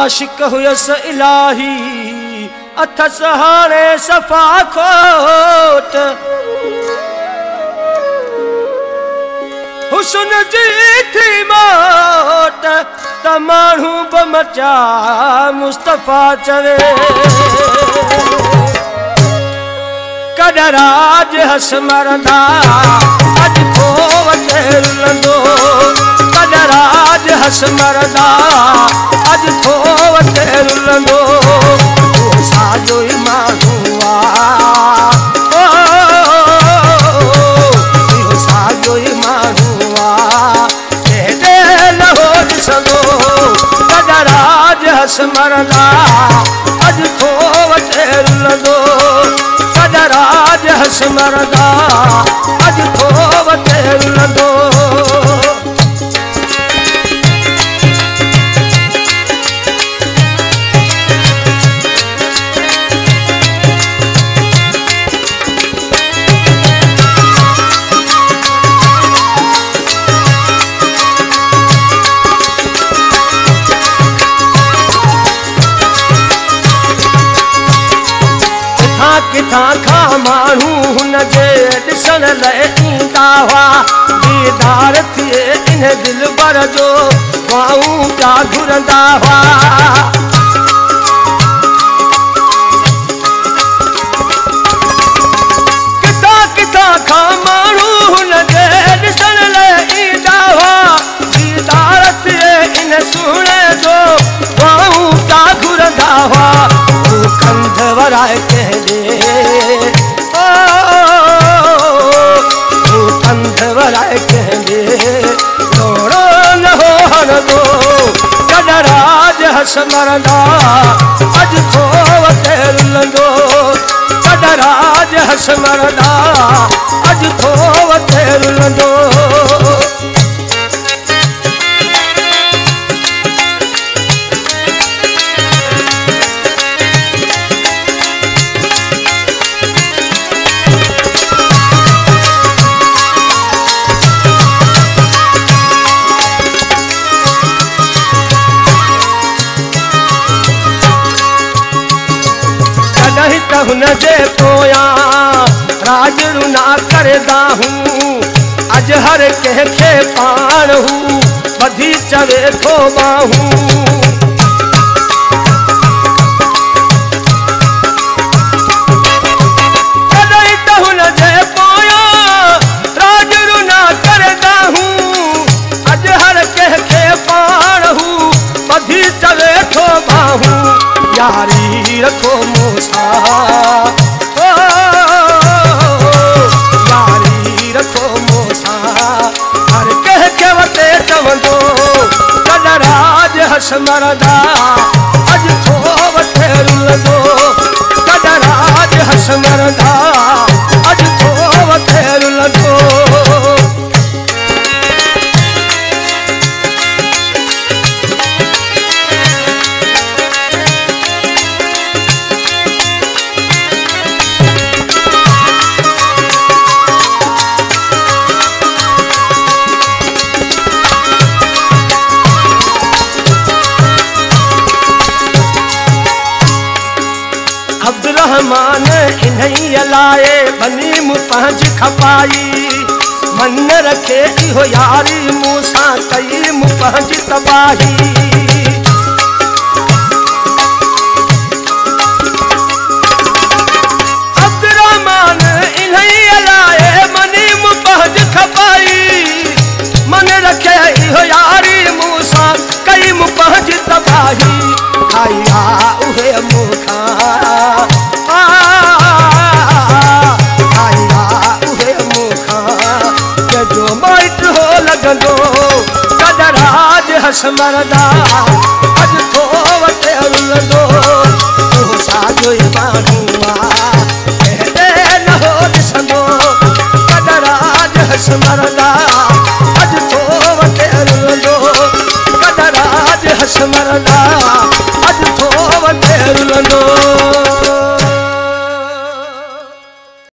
आशिक हुयस इलाही अथस हाणे सफ़ा खोट हुस्न जी थी मोट त माण्हू बि मचा मुस्तफ़ा चवे कॾहिं राज हस मरंदा अॼु थो वटे रुलंदो कॾहिं राज हस मरंदा अॼु थो वटे रुलंदो साजो ई माण्हू इहो साजो ई माण्हू केॾे न हो ॾिसंदो कॾहिं राज हस मरंदा अॼु थो वटे रुलंदो कॾहिं राज हस मरंदा अॼु थो वटे रुलंदो किथां खां माण्हू हुन जे ॾिसण लाइ ईंदा हुआ दीदार थिए इन दिलबर जो बाहूं पिया घुरंदा हुआ किथां किथां खां माण्हू हुन जे ॾिसण लाइ ईंदा हुआ दीदार थिए इन सुहिणे जो बाहूं पिया घुरंदा हुआ कंध वराए कंहिं कंध वराए कंहिं रोड़ो न हो हणंदो कॾहिं राज हस मरंदा अॼु थो वटे रुलंदो कॾहिं राज हस मरंदा अॼु थो वटे रुलंदो हुन जे पोयां राज रुना करदा हूं अॼु हर कंहिंखे पाण हू ॿधी चवे थो बाहूं कॾहिं त हुन जे पोयां राज रुना करदा हूं अॼु हर कंहिंखे पाण हू ॿधी चवे थो बाहूं यारी रखो मूंसां यारी रखो मूंसां हर कंहिंखे वटे चवंदो कॾहिं राज हस मरंदा अॼु थो वटे रुलंदो कॾहिं राज हस मरंदा अॼु थो वटे रुलंदो रहमान इन्हीअ लाइ बनी मूं पंहिंजी खपाई मन रखे इहो यारी मूंसां कई मूं पंहिंजी तबाही अब्दुरहमान इन्हीअ लाइ बनी मूं पंहिंजी खपाई मन रखे इहो यारी मूंसां कई मूं पंहिंजी तबाही खाई आ उहे मूंखां कॾहिं राज हस मरंदा अॼु थो वटे रुलंदो साजो ई माण्हू केॾे न हो ॾिसंदो कॾहिं राज हस मरंदा अॼु थो वटे रुलंदो कॾहिं राज हस मरंदा